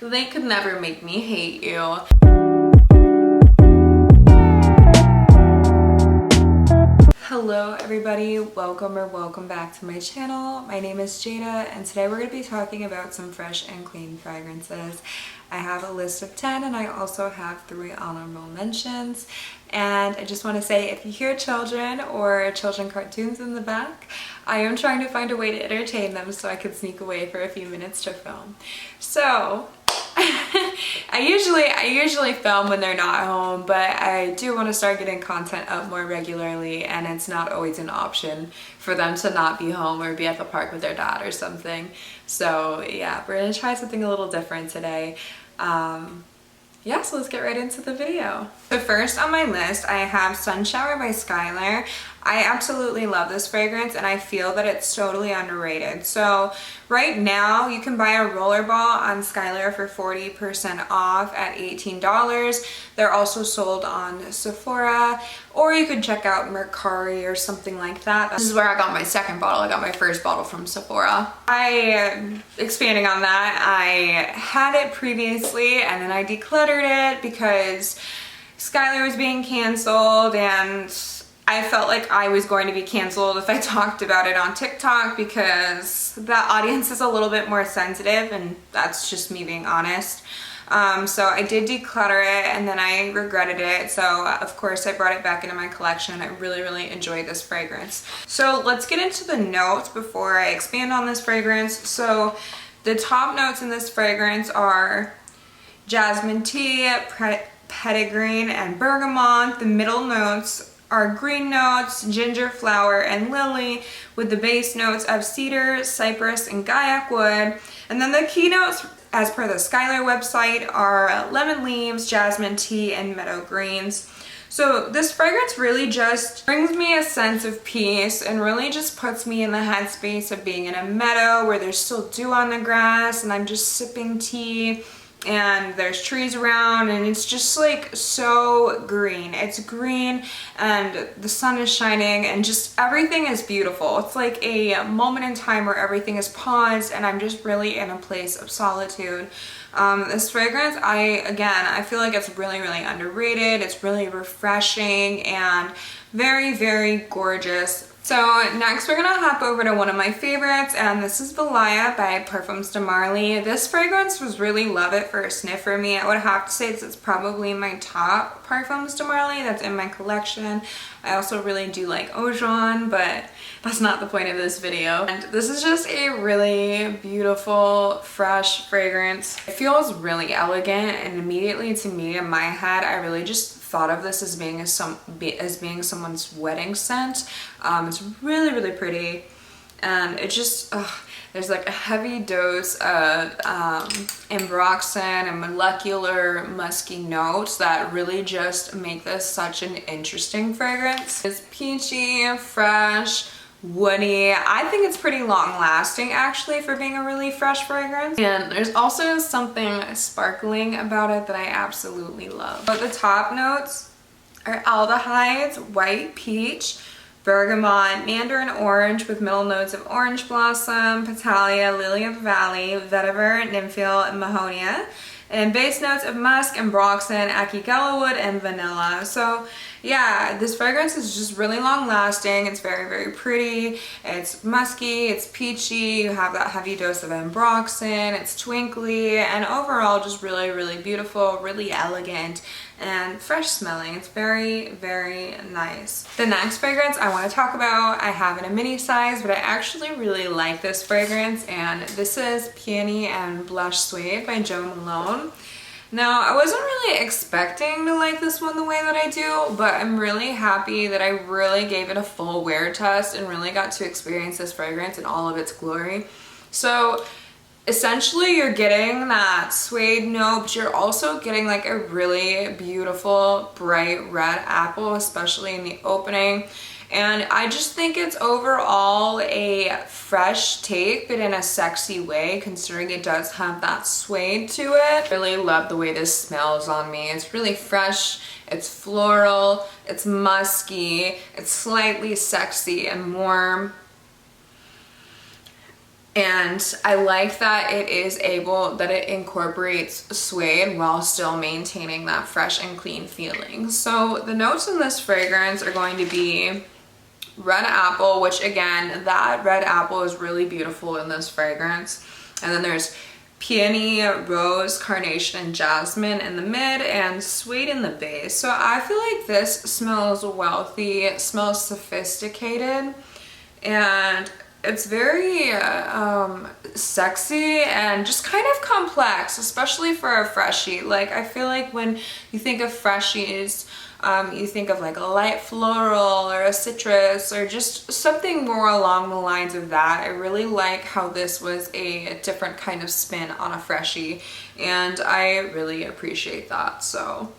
they could never make me hate you. Hello everybody, welcome back to my channel. My name is Jada and today we're going to be talking about some fresh and clean fragrances. I have a list of 10 and I also have 3 honorable mentions. And I just want to say, if you hear children or children cartoons in the back, I am trying to find a way to entertain them so I could sneak away for a few minutes to film. So I usually film when they're not home, but I do want to start getting content up more regularly, and it's not always an option for them to not be home or be at the park with their dad or something. So yeah, we're gonna try something a little different today. Yeah, so let's get right into the video. So first on my list, I have Sun Shower by Skylar. I absolutely love this fragrance and I feel that it's totally underrated. So right now you can buy a rollerball on Skylar for 40% off at $18. They're also sold on Sephora, or you could check out Mercari or something like that. This is where I got my second bottle. I got my first bottle from Sephora. Expanding on that, I had it previously and then I decluttered it because Skylar was being canceled and I felt like I was going to be canceled if I talked about it on TikTok because the audience is a little bit more sensitive, and that's just me being honest. So I did declutter it and then I regretted it. So of course I brought it back into my collection. I really enjoyed this fragrance. So let's get into the notes before I expand on this fragrance. So the top notes in this fragrance are jasmine tea, petitgreen, and bergamot. The middle notes are green notes, ginger flower, and lily, with the base notes of cedar, cypress, and Gioia wood. And then the key notes, as per the Skylar website, are lemon leaves, jasmine tea, and meadow greens. So this fragrance really just brings me a sense of peace and really just puts me in the headspace of being in a meadow where there's still dew on the grass and I'm just sipping tea and there's trees around and it's just like so green. It's green and the sun is shining and just everything is beautiful. It's like a moment in time where everything is paused and I'm just really in a place of solitude. This fragrance, I feel like it's really underrated. It's really refreshing and very gorgeous. So next we're gonna hop over to one of my favorites, and this is Valaya by Parfums de Marly. This fragrance was really love at first sniff for me. I would have to say it's probably my top Parfums de Marly that's in my collection. I also really do like Eau Jaune, but that's not the point of this video. And this is just a really beautiful, fresh fragrance. It feels really elegant, and immediately to me in my head, I really just thought of this as being someone's wedding scent. It's really pretty, and it just there's like a heavy dose of ambroxan and molecular musky notes that really just make this such an interesting fragrance. It's peachy, fresh, woody. I think it's pretty long lasting actually for being a really fresh fragrance, and there's also something sparkling about it that I absolutely love. But the top notes are aldehydes, white peach, bergamot, mandarin orange with middle notes of orange blossom, petalia, lily of the valley, vetiver, nympheal, and mahonia, and base notes of musk, ambroxan, akigella wood, and vanilla. So yeah, this fragrance is just really long lasting. It's very pretty. It's musky, it's peachy, you have that heavy dose of ambroxan, it's twinkly, and overall just really beautiful, really elegant, and fresh smelling. It's very nice. The next fragrance I want to talk about, I have in a mini size, but I actually really like this fragrance, and this is Peony and Blush Suede by Malone. Now, I wasn't really expecting to like this one the way that I do, but I'm really happy that I really gave it a full wear test and really got to experience this fragrance in all of its glory. So essentially you're getting that suede note, but you're also getting like a really beautiful bright red apple, especially in the opening. And I just think it's overall a fresh take, but in a sexy way, considering it does have that suede to it. Really love the way this smells on me. It's really fresh, it's floral, it's musky, it's slightly sexy and warm. And I like that it incorporates suede while still maintaining that fresh and clean feeling. So the notes in this fragrance are going to be red apple, which again, that red apple is really beautiful in this fragrance. And then there's peony, rose, carnation, and jasmine in the mid, and suede in the base. So I feel like this smells wealthy, it smells sophisticated, and it's very sexy and just kind of complex, especially for a freshie. Like, I feel like when you think of freshies, you think of like a light floral or a citrus or just something more along the lines of that. I really like how this was a different kind of spin on a freshie, and I really appreciate that. So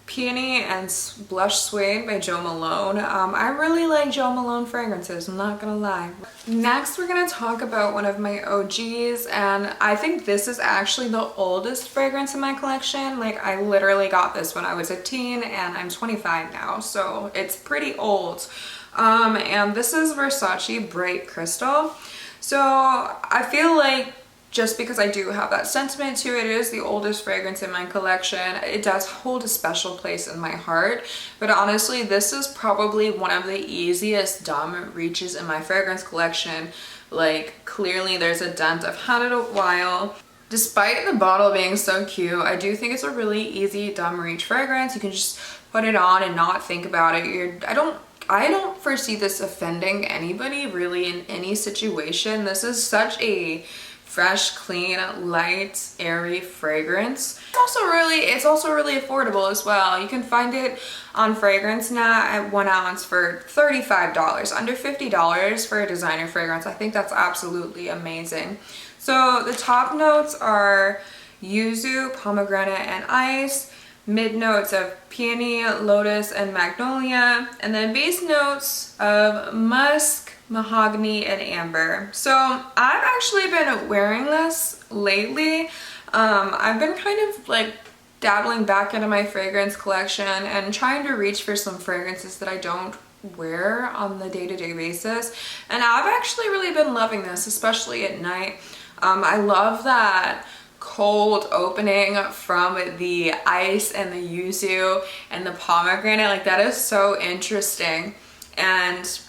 Peony and Blush Suede by Jo Malone. I really like Jo Malone fragrances, I'm not gonna lie. Next, we're gonna talk about one of my OGs, and I think this is actually the oldest fragrance in my collection. Like, I literally got this when I was a teen, and I'm 25 now, so it's pretty old. And this is Versace Bright Crystal. So I feel like just because I do have that sentiment to it, it is the oldest fragrance in my collection. It does hold a special place in my heart, but honestly, this is probably one of the easiest Dama reaches in my fragrance collection. Like, clearly there's a dent. I've had it a while. Despite the bottle being so cute, I do think it's a really easy Dama reach fragrance. You can just put it on and not think about it. I don't foresee this offending anybody really in any situation. This is such a fresh, clean, light, airy fragrance. It's also really affordable as well. You can find it on Fragrance Net at 1 ounce for $35, under $50 for a designer fragrance. I think that's absolutely amazing. So the top notes are yuzu, pomegranate, and ice. Mid notes of peony, lotus, and magnolia, and then base notes of musk, mahogany, and amber. So I've actually been wearing this lately. I've been kind of like dabbling back into my fragrance collection and trying to reach for some fragrances that I don't wear on the day-to-day basis, and I've actually really been loving this, especially at night. I love that cold opening from the ice and the yuzu and the pomegranate. Like, that is so interesting, and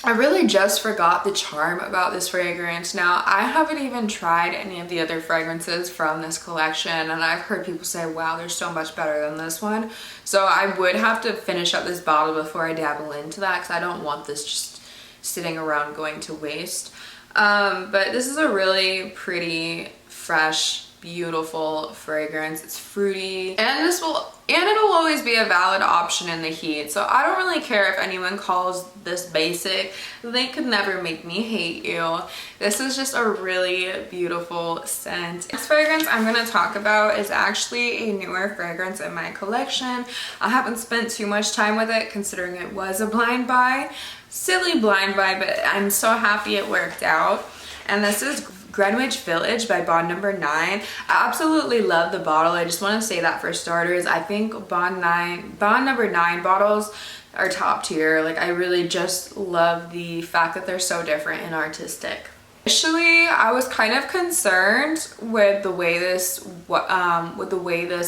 I really just forgot the charm about this fragrance. Now, I haven't even tried any of the other fragrances from this collection, and I've heard people say, wow, they're so much better than this one. So I would have to finish up this bottle before I dabble into that, because I don't want this just sitting around going to waste. But this is a really pretty, fresh, beautiful fragrance. It's fruity, and it'll always be a valid option in the heat. So I don't really care if anyone calls this basic. They could never make me hate you. This is just a really beautiful scent. Next fragrance I'm going to talk about is actually a newer fragrance in my collection. I haven't spent too much time with it considering it was a blind buy. Silly blind buy, but I'm so happy it worked out. And this is Greenwich Village by Bond Number 9. I absolutely love the bottle. I just want to say that for starters. I think Bond Number 9 bottles are top tier. Like, I really just love the fact that they're so different and artistic. Initially, I was kind of concerned with the way this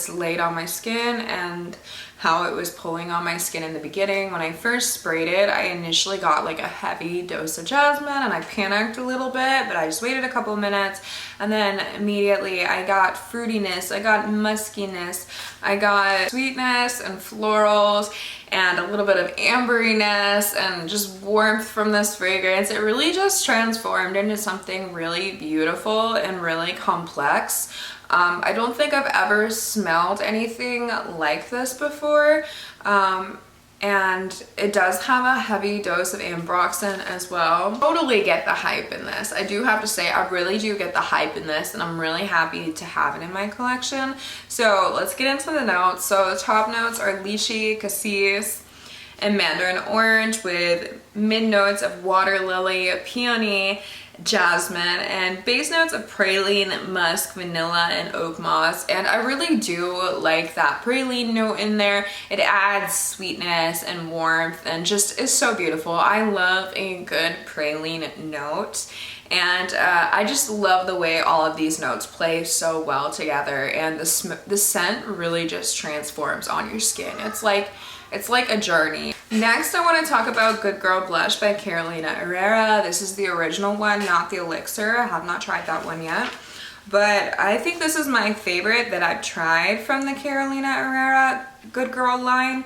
laid on my skin and how it was pulling on my skin in the beginning. When I first sprayed it, I initially got like a heavy dose of jasmine and I panicked a little bit, but I just waited a couple minutes, and then immediately I got fruitiness, I got muskiness, I got sweetness and florals, and a little bit of amberiness and just warmth from this fragrance. It really just transformed into something really beautiful and really complex. I don't think I've ever smelled anything like this before, and it does have a heavy dose of ambroxan as well. Totally get the hype in this. I do have to say, I really do get the hype in this, and I'm really happy to have it in my collection. So let's get into the notes. So the top notes are lychee, cassis, and mandarin orange, with mid notes of water lily, peony, jasmine, and base notes of praline, musk, vanilla, and oak moss. And I really do like that praline note in there. It adds sweetness and warmth and just is so beautiful. I love a good praline note. And I just love the way all of these notes play so well together, and the scent really just transforms on your skin. It's like a journey. Next, I want to talk about Good Girl Blush by Carolina Herrera. This is the original one, not the elixir. I have not tried that one yet, but I think this is my favorite that I've tried from the Carolina Herrera Good Girl line.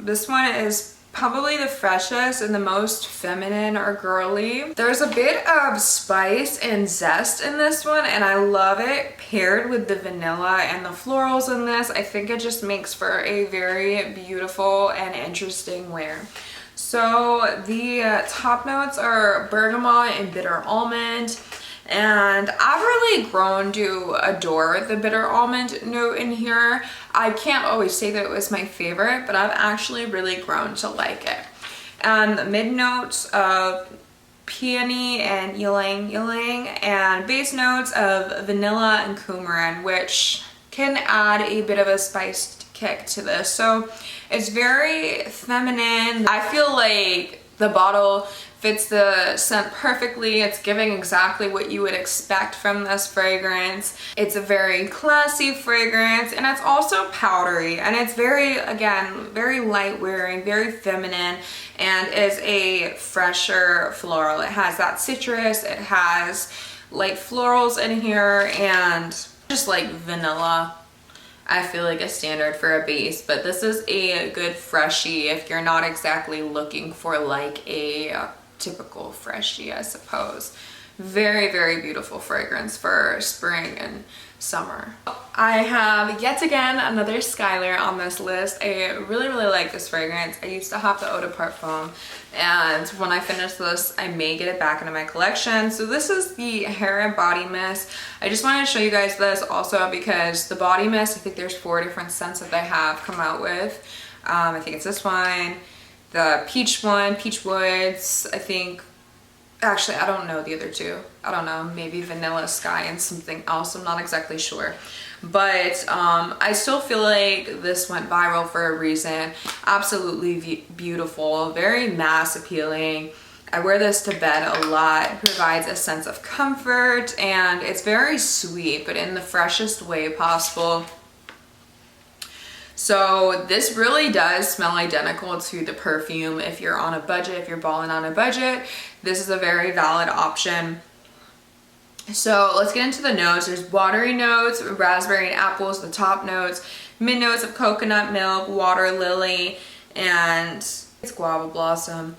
This one is probably the freshest and the most feminine or girly. There's a bit of spice and zest in this one, and I love it paired with the vanilla and the florals in this. I think it just makes for a very beautiful and interesting wear. So the top notes are bergamot and bitter almond. And I've really grown to adore the bitter almond note in here. I can't always say that it was my favorite, but I've actually really grown to like it. And the mid notes of peony and ylang ylang, and base notes of vanilla and coumarin, which can add a bit of a spiced kick to this. So it's very feminine. I feel like the bottle fits the scent perfectly. It's giving exactly what you would expect from this fragrance. It's a very classy fragrance, and it's also powdery, and it's very, again, very light wearing, very feminine, and is a fresher floral. It has that citrus, it has light florals in here, and just like vanilla. I feel like a standard for a base, but this is a good freshie if you're not exactly looking for like a typical freshie, I suppose. Very, very beautiful fragrance for spring and summer. I have yet again another Skylar on this list. I really, really like this fragrance. I used to have the Eau de Parfum, and when I finish this, I may get it back into my collection. So this is the Herrera Body Mist. I just wanted to show you guys this also because the Body Mist, I think there's 4 different scents that they have come out with. I think it's this one, the peach one, Peach Woods, I think. Actually, I don't know the other 2. I don't know, maybe Vanilla Sky and something else. I'm not exactly sure. But I still feel like this went viral for a reason. Absolutely beautiful, very mass appealing. I wear this to bed a lot. It provides a sense of comfort, and it's very sweet, but in the freshest way possible. So this really does smell identical to the Perfume. If you're on a budget, if you're balling on a budget, this is a very valid option. So let's get into the notes. There's watery notes, raspberry and apples, the top notes, mid notes of coconut milk, water lily, and it's guava blossom.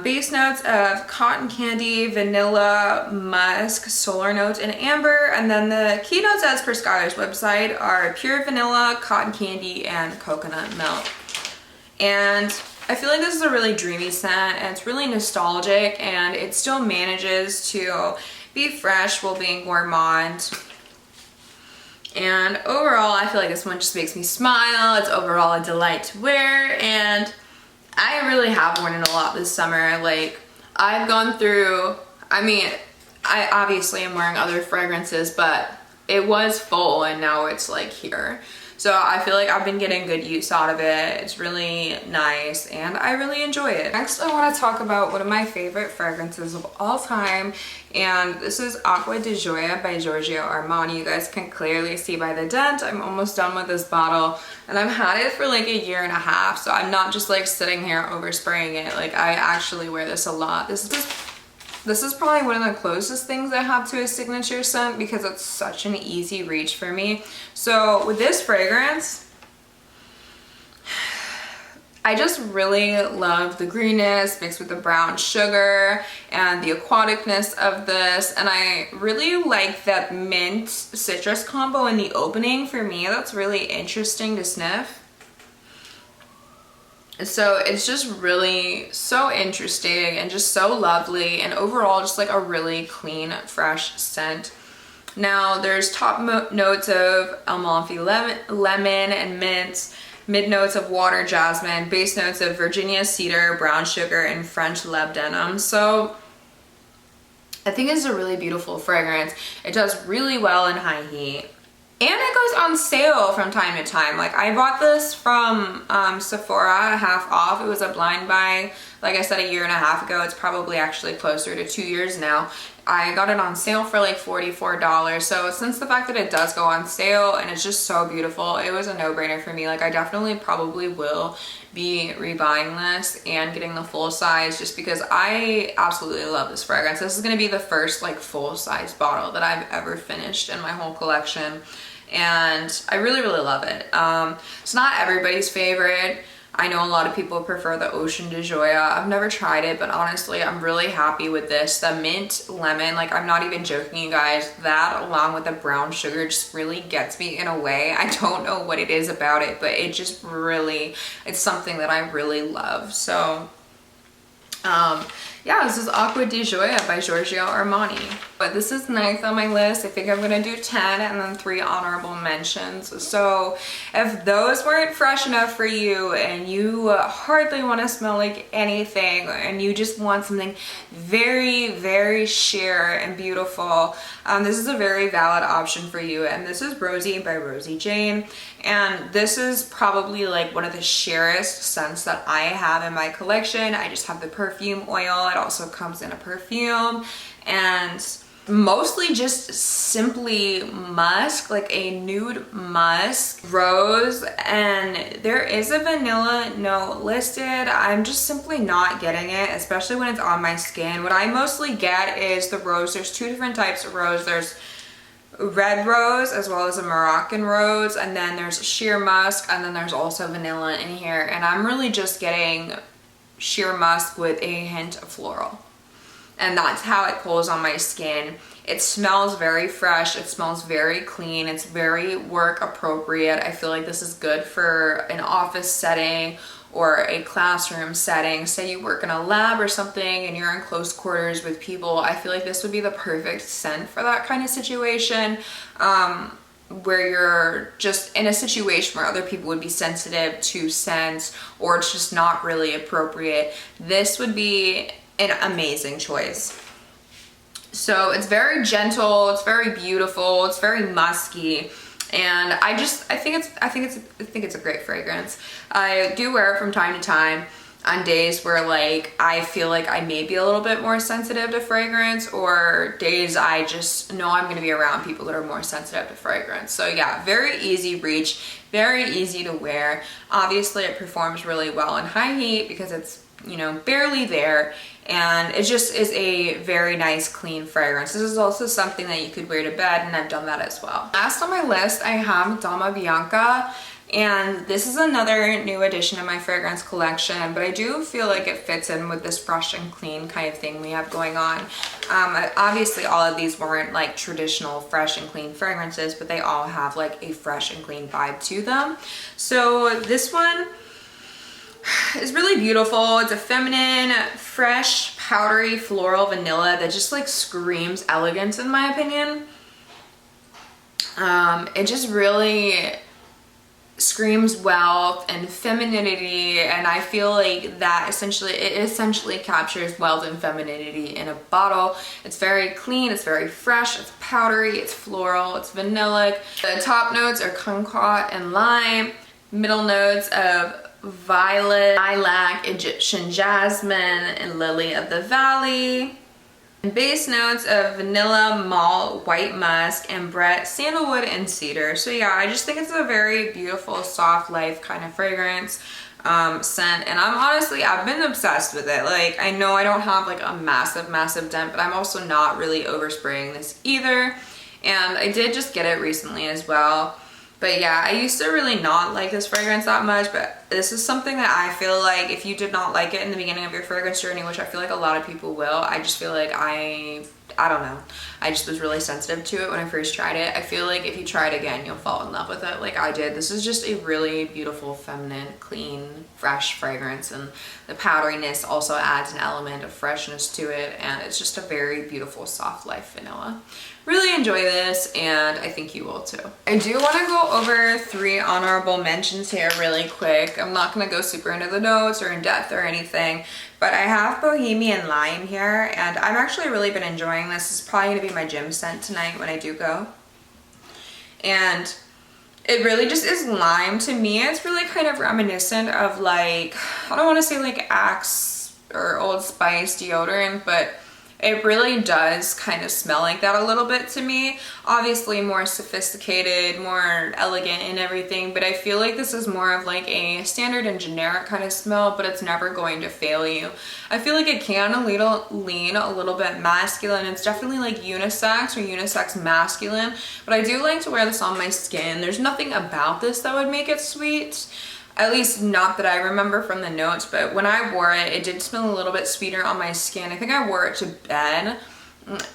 Base notes of cotton candy, vanilla, musk, solar notes, and amber. And then the key notes as per Skylar's website are pure vanilla, cotton candy, and coconut milk. And I feel like this is a really dreamy scent, and it's really nostalgic, and it still manages to be fresh while being gourmand. And overall, I feel like this one just makes me smile. It's overall a delight to wear, and I really have worn it a lot this summer. Like, I've gone through, I mean, I obviously am wearing other fragrances, but it was full and now it's like here. So I feel like I've been getting good use out of it. It's really nice and I really enjoy it. Next, I want to talk about one of my favorite fragrances of all time, and this is Acqua di Gioia by Giorgio Armani. You guys can clearly see by the dent. I'm almost done with this bottle, and I've had it for like 1.5 years, so I'm not just like sitting here overspraying it. Like, I actually wear this a lot. This is probably one of the closest things I have to a signature scent because it's such an easy reach for me. So with this fragrance, I just really love the greenness mixed with the brown sugar and the aquaticness of this. And I really like that mint citrus combo in the opening. For me, that's really interesting to sniff. So it's just really so interesting and just so lovely, and overall just like a really clean, fresh scent. Now there's top notes of Amalfi lemon and mint, mid notes of water jasmine, base notes of Virginia cedar, brown sugar, and French lab denim. So I think it's a really beautiful fragrance. It does really well in high heat. And it goes on sale from time to time. Like I bought this from Sephora half off. It was a blind buy, like I said, a year and a half ago. It's probably actually closer to 2 years now. I got it on sale for like $44. So since the fact that it does go on sale and it's just so beautiful, it was a no-brainer for me. Like I definitely probably will be rebuying this and getting the full size just because I absolutely love this fragrance. This is going to be the first like full size bottle that I've ever finished in my whole collection. And I really, really love it. It's not everybody's favorite. I know a lot of people prefer the Ocean de Gioia. I've never tried it, but honestly, I'm really happy with this. The mint lemon, like I'm not even joking, you guys, that along with the brown sugar just really gets me in a way. I don't know what it is about it, but it just really, it's something that I really love. So, yeah, this is Acqua di Gioia by Giorgio Armani. But this is ninth on my list. I think I'm gonna do 10 and then 3 honorable mentions. So if those weren't fresh enough for you and you hardly want to smell like anything and you just want something very, very sheer and beautiful, this is a very valid option for you. And this is Rosie by Rosie Jane. And this is probably like one of the sheerest scents that I have in my collection. I just have the perfume oil. It also comes in a perfume and mostly just simply musk, like a nude musk, rose, and there is a vanilla note listed. I'm just simply not getting it, especially when it's on my skin. What I mostly get is the rose. There's 2 different types of rose. There's red rose as well as a Moroccan rose, and then there's sheer musk, and then there's also vanilla in here, and I'm really just getting sheer musk with a hint of floral. And that's how it pulls on my skin. It smells very fresh. It smells very clean. It's very work appropriate. I feel like this is good for an office setting or a classroom setting. Say you work in a lab or something and you're in close quarters with people. I feel like this would be the perfect scent for that kind of situation. Where you're just in a situation where other people would be sensitive to scents or it's just not really appropriate. This would be an amazing choice. So it's very gentle, it's very beautiful, it's very musky, and I think it's a great fragrance. I do wear it from time to time on days where like I feel like I may be a little bit more sensitive to fragrance, or days I just know I'm going to be around people that are more sensitive to fragrance. So yeah, very easy reach, very easy to wear. Obviously it performs really well in high heat because it's, you know, barely there, and it just is a very nice clean fragrance. This is also something that you could wear to bed, and I've done that as well. Last on my list I have Dama Bianca, and this is another new addition to my fragrance collection, but I do feel like it fits in with this fresh and clean kind of thing we have going on. Obviously all of these weren't like traditional fresh and clean fragrances, but they all have like a fresh and clean vibe to them. So this one is really beautiful. It's a feminine, fresh, powdery, floral vanilla that just like screams elegance in my opinion. It just really screams wealth and femininity, and I feel like that essentially captures wealth and femininity in a bottle. It's very clean, it's very fresh, it's powdery, it's floral, it's vanillic. The top notes are kumquat and lime, middle notes of violet, lilac, Egyptian jasmine, and lily of the valley. And base notes of vanilla, malt, white musk, ambrette, sandalwood, and cedar. So yeah, I just think it's a very beautiful, soft life kind of fragrance scent. And I've been obsessed with it. Like, I know I don't have like a massive dent, but I'm also not really overspraying this either. And I did just get it recently as well. But yeah, I used to really not like this fragrance that much, but this is something that I feel like if you did not like it in the beginning of your fragrance journey, which I feel like a lot of people will, I just feel like I don't know. I just was really sensitive to it when I first tried it. I feel like if you try it again, you'll fall in love with it like I did. This is just a really beautiful, feminine, clean, fresh fragrance, and the powderiness also adds an element of freshness to it, and it's just a very beautiful, soft life vanilla. Really enjoy this, and I think you will too. I do want to go over 3 honorable mentions here really quick. basic. I'm not gonna go super into the notes or in depth or anything, but I have Bohemian Lime here, and I've actually really been enjoying this. This is probably gonna be my gym scent tonight when I do go. And it really just is lime to me. It's really kind of reminiscent of like, I don't want to say like Axe or Old Spice deodorant, but it really does kind of smell like that a little bit to me. Obviously more sophisticated, more elegant and everything, but I feel like this is more of like a standard and generic kind of smell, but it's never going to fail you. I feel like it can lean a little bit masculine. It's definitely like unisex or unisex masculine, but I do like to wear this on my skin. There's nothing about this that would make it sweet. At least not that I remember from the notes, but when I wore it, it did smell a little bit sweeter on my skin. I think I wore it to bed.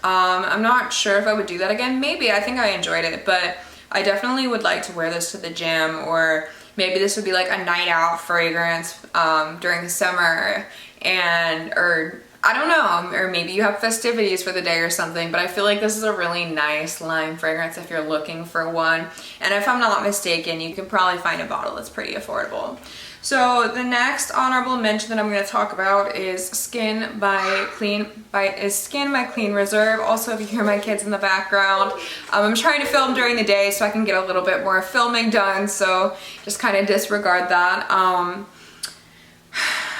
I'm not sure if I would do that again. Maybe. I think I enjoyed it, but I definitely would like to wear this to the gym, or maybe this would be like a night out fragrance during the summer, or I don't know, or maybe you have festivities for the day or something, but I feel like this is a really nice lime fragrance if you're looking for one. And if I'm not mistaken, you can probably find a bottle that's pretty affordable. So the next honorable mention that I'm going to talk about is Skin by Clean Reserve. Also, if you hear my kids in the background, I'm trying to film during the day so I can get a little bit more filming done, so just kind of disregard that.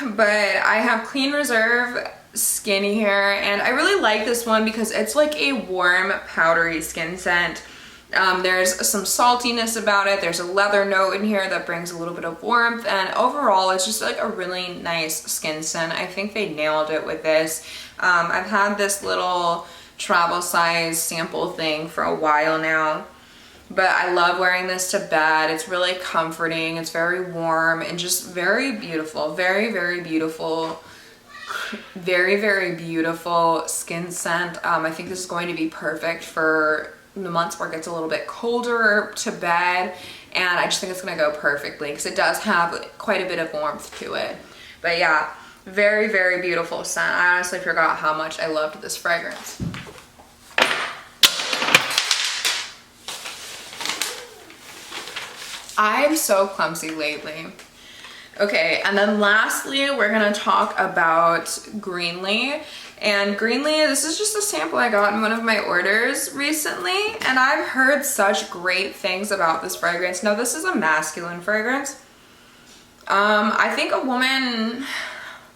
But I have Clean Reserve Skin here, and I really like this one because it's like a warm powdery skin scent. There's some saltiness about it. There's a leather note in here that brings a little bit of warmth, and overall it's just like a really nice skin scent. I think they nailed it with this. I've had this little travel size sample thing for a while now, but I love wearing this to bed. It's really comforting. It's very warm and just very beautiful. Very, very beautiful. Very, very beautiful skin scent. I think this is going to be perfect for the months where it gets a little bit colder to bed, and I just think it's going to go perfectly because it does have quite a bit of warmth to it. But yeah, very, very beautiful scent. I honestly forgot how much I loved this fragrance. I am so clumsy lately. Okay, and then lastly, we're gonna talk about Greenley. And Greenley, this is just a sample I got in one of my orders recently, and I've heard such great things about this fragrance. Now, this is a masculine fragrance. I think a woman,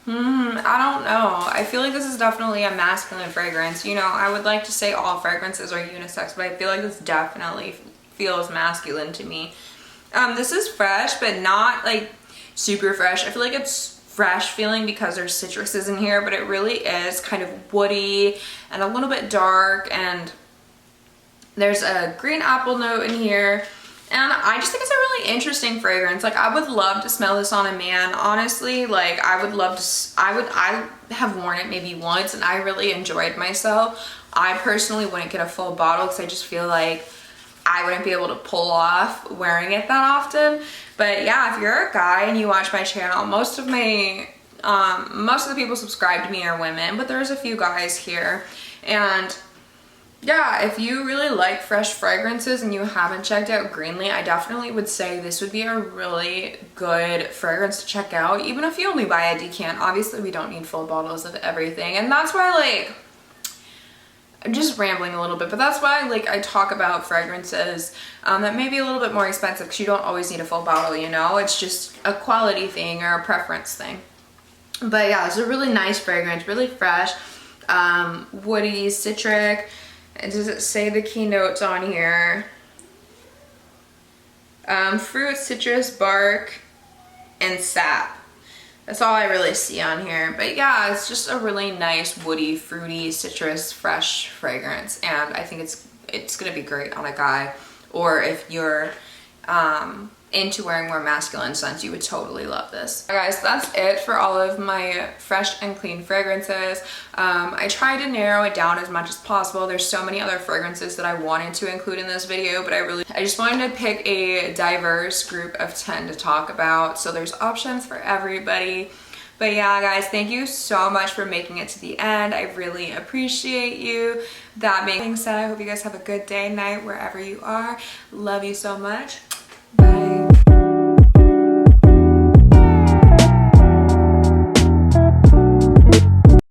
I don't know. I feel like this is definitely a masculine fragrance. You know, I would like to say all fragrances are unisex, but I feel like this definitely feels masculine to me. This is fresh, but not like super fresh. I feel like it's fresh feeling because there's citruses in here, but it really is kind of woody and a little bit dark, and there's a green apple note in here, and I just think it's a really interesting fragrance. Like, I would love to smell this on a man, honestly. Like, I have worn it maybe once and I really enjoyed myself. I personally wouldn't get a full bottle because I just feel like I wouldn't be able to pull off wearing it that often. But yeah, if you're a guy and you watch my channel, most of the people subscribed to me are women, but there's a few guys here. And yeah, if you really like fresh fragrances and you haven't checked out Greenley, I definitely would say this would be a really good fragrance to check out, even if you only buy a decant. Obviously, we don't need full bottles of everything, and that's why, like, I'm just rambling a little bit, but that's why, like, I talk about fragrances that may be a little bit more expensive, because you don't always need a full bottle, you know? It's just a quality thing or a preference thing. But yeah, it's a really nice fragrance, really fresh, woody, citric. And does it say the key notes on here? Fruit, citrus, bark, and sap. That's all I really see on here. But yeah, it's just a really nice, woody, fruity, citrus, fresh fragrance. And I think it's gonna be great on a guy. Or if you're into wearing more masculine scents, you would totally love this. Guys, that's it for all of my fresh and clean fragrances. I tried to narrow it down as much as possible. There's so many other fragrances that I wanted to include in this video, but I just wanted to pick a diverse group of 10 to talk about, so there's options for everybody. But yeah, guys, thank you so much for making it to the end. I really appreciate you. That being said, I hope you guys have a good day, night, wherever you are. Love you so much. Bye.